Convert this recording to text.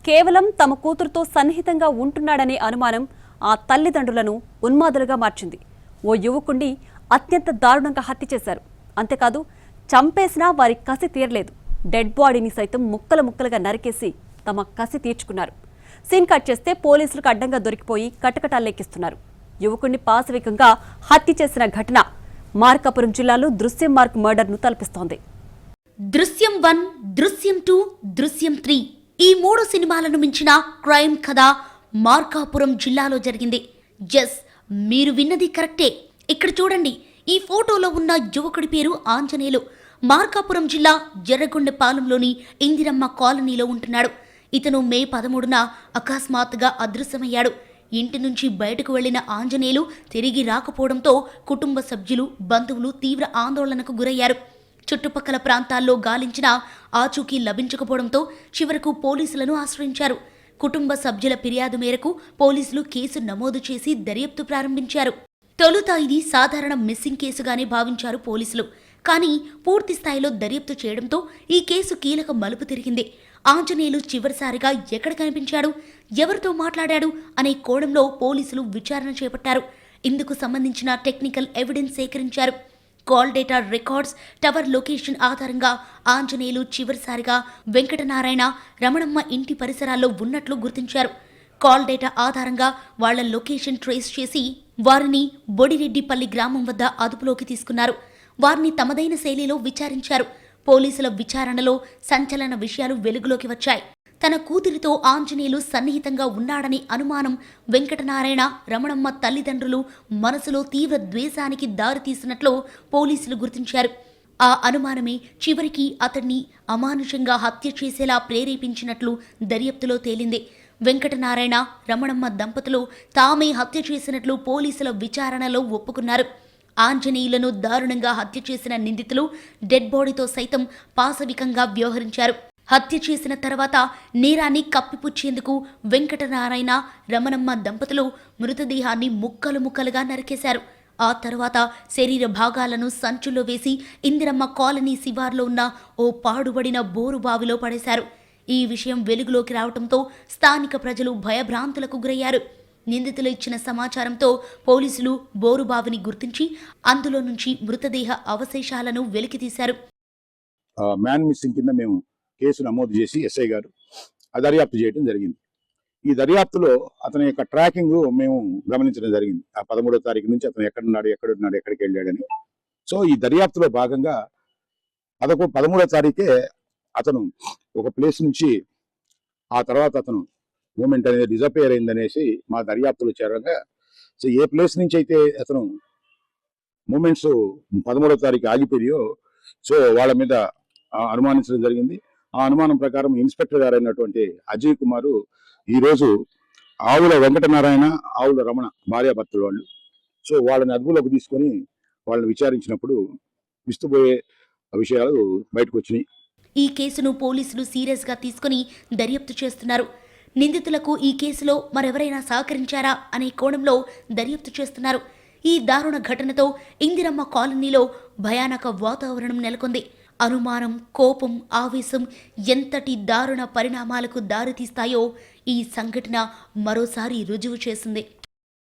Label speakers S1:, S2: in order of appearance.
S1: కేవలం తమ కూతురుతో సన్నిహితంగా ఉంటున్నాడనే అనుమానం ఆ తల్లిదండ్రులను ఉన్మాదులుగా మార్చింది. ఓ యువకుణ్ణి అత్యంత దారుణంగా హత్య చేశారు. అంతేకాదు, చంపేసినా వారి కసి తీరలేదు. డెడ్ బాడీని సైతం ముక్కలు ముక్కలుగా నరికేసి తమ కసి తీర్చుకున్నారు. సీన్ కట్ చేస్తే పోలీసులకు అడ్డంగా దొరికిపోయి కటకటాలెక్కిస్తున్నారు. యువకుణ్ణి పాశవికంగా హత్య చేసిన ఘటన మార్కాపురం జిల్లాలో దృశ్యం మార్క్ మర్డర్ను తలపిస్తోంది.
S2: దృశ్యం 1, దృశ్యం 2, దృశ్యం 3 ఈ 3 సినిమాలను మించిన క్రైమ్ కథ మార్కాపురం జిల్లాలో జరిగింది. జస్ మీరు విన్నది కరెక్టే. ఇక్కడ చూడండి, ఈ ఫోటోలో ఉన్న యువకుడి పేరు ఆంజనేయులు. మార్కాపురం జిల్లా జర్రగొండపాలెంలోని ఇందిరమ్మ కాలనీలో ఉంటున్నాడు. ఇతను మే 13న అకస్మాత్తుగా అదృశ్యమయ్యాడు. ఇంటి నుంచి బయటకు వెళ్లిన ఆంజనేయులు తిరిగి రాకపోవడంతో కుటుంబ సభ్యులు, బంధువులు తీవ్ర ఆందోళనకు గురయ్యారు. చుట్టుపక్కల ప్రాంతాల్లో గాలించినా ఆచూకీ లభించకపోవడంతో చివరకు పోలీసులను ఆశ్రయించారు. కుటుంబ సభ్యుల ఫిర్యాదు మేరకు పోలీసులు కేసు నమోదు చేసి దర్యాప్తు ప్రారంభించారు. తొలుత ఇది సాధారణ మిస్సింగ్ కేసుగానే భావించారు పోలీసులు. కానీ పూర్తి స్థాయిలో దర్యాప్తు చేయడంతో ఈ కేసు కీలక మలుపు తిరిగింది. ఆంజనేయులు చివరిసారిగా ఎక్కడ కనిపించాడు, ఎవరితో మాట్లాడాడు అనే కోణంలో పోలీసులు విచారణ చేపట్టారు. ఇందుకు సంబంధించిన టెక్నికల్ ఎవిడెన్స్ సేకరించారు. Call data records, tower location ఆధారంగా ఆంజనేయులు చివరిసారిగా వెంకటనారాయణ, రమణమ్మ ఇంటి పరిసరాల్లో ఉన్నట్లు గుర్తించారు. కాల్ డేటా ఆధారంగా వాళ్ల లొకేషన్ ట్రేస్ చేసి వారిని బొడిరెడ్డిపల్లి గ్రామం వద్ద అదుపులోకి తీసుకున్నారు. వారిని తమదైన శైలిలో విచారించారు. పోలీసుల విచారణలో సంచలన విషయాలు వెలుగులోకి వచ్చాయి. తన కూతురితో ఆంజనేయులు సన్నిహితంగా ఉన్నాడని అనుమానం వెంకటనారాయణ, రమణమ్మ తల్లిదండ్రులు మనసులో తీవ్ర ద్వేషానికి దారితీసినట్లు పోలీసులు గుర్తించారు. ఆ అనుమానమే చివరికి అతన్ని అమానుషంగా హత్య చేసేలా ప్రేరేపించినట్లు దర్యాప్తులో తేలింది. వెంకటనారాయణ, రమణమ్మ దంపతులు తామే హత్య చేసినట్లు పోలీసుల విచారణలో ఒప్పుకున్నారు. ఆంజనేయులను దారుణంగా హత్య చేసిన నిందితులు డెడ్ బాడీతో సైతం పాశవికంగా వ్యవహరించారు. హత్య చేసిన తర్వాత నేరాన్ని కప్పిపుచ్చేందుకు వెంకటనారాయణ, రమణమ్మ దంపతులు మృతదేహాన్ని ముక్కలు ముక్కలుగా నరికేశారు. ఆ తర్వాత శరీర భాగాలను సంచుల్లో వేసి ఇందిరమ్మ కాలనీ శివార్లో ఉన్న ఓ పాడుబడిన బోరుబావిలో పడేశారు. ఈ విషయం వెలుగులోకి రావడంతో స్థానిక ప్రజలు భయభ్రాంతులకు గురయ్యారు. నిందితులు ఇచ్చిన సమాచారంతో పోలీసులు బోరుబావిని గుర్తించి అందులో నుంచి మృతదేహ అవశేషాలను వెలికితీశారు.
S3: మ్యాన్ మిస్సింగ్ కింద మేము కేసు నమోదు చేసి ఎస్ఐ గారు దర్యాప్తు చేయడం జరిగింది. ఈ దర్యాప్తులో అతని యొక్క ట్రాకింగ్ మేము గమనించడం జరిగింది. ఆ 13వ తారీఖు నుంచి అతను ఎక్కడున్నాడు, ఎక్కడికి వెళ్ళాడని. సో ఈ దర్యాప్తులో భాగంగా 13వ తారీఖే అతను ఒక ప్లేస్ నుంచి ఆ తర్వాత అతను మూమెంట్ అనేది డిజపేర్ అయిందనేసి మా దర్యాప్తులు చేరగా, సో ఏ ప్లేస్ నుంచి అయితే అతను మూమెంట్స్ 13వ తారీఖు ఆగిపోయాయో, సో వాళ్ళ మీద అనుమానించడం జరిగింది. ఆ అనుమానం ప్రకారం ఇన్స్పెక్టర్ గారు అయినటువంటి అజయ్ కుమారు ఈరోజు ఆవుల వెంకటనారాయణ, ఆవుల రమణ భార్యాభర్తలు వాళ్ళు, సో వాళ్ళని అదుపులోకి తీసుకొని వాళ్ళని విచారించినప్పుడు విస్తుపోయే విషయాలు బయటకు వచ్చినాయి.
S2: ఈ కేసును పోలీసులు సీరియస్ గా తీసుకుని దర్యాప్తు చేస్తున్నారు. నిందితులకు ఈ కేసులో మరెవరైనా సహకరించారా అనే కోణంలో దర్యాప్తు చేస్తున్నారు. ఈ దారుణ ఘటనతో ఇందిరమ్మ కాలనీలో భయానక వాతావరణం నెలకొంది. అనుమానం, కోపం, ఆవేశం ఎంతటి దారుణ పరిణామాలకు దారితీస్తాయో ఈ సంఘటన మరోసారి రుజువు చేసింది.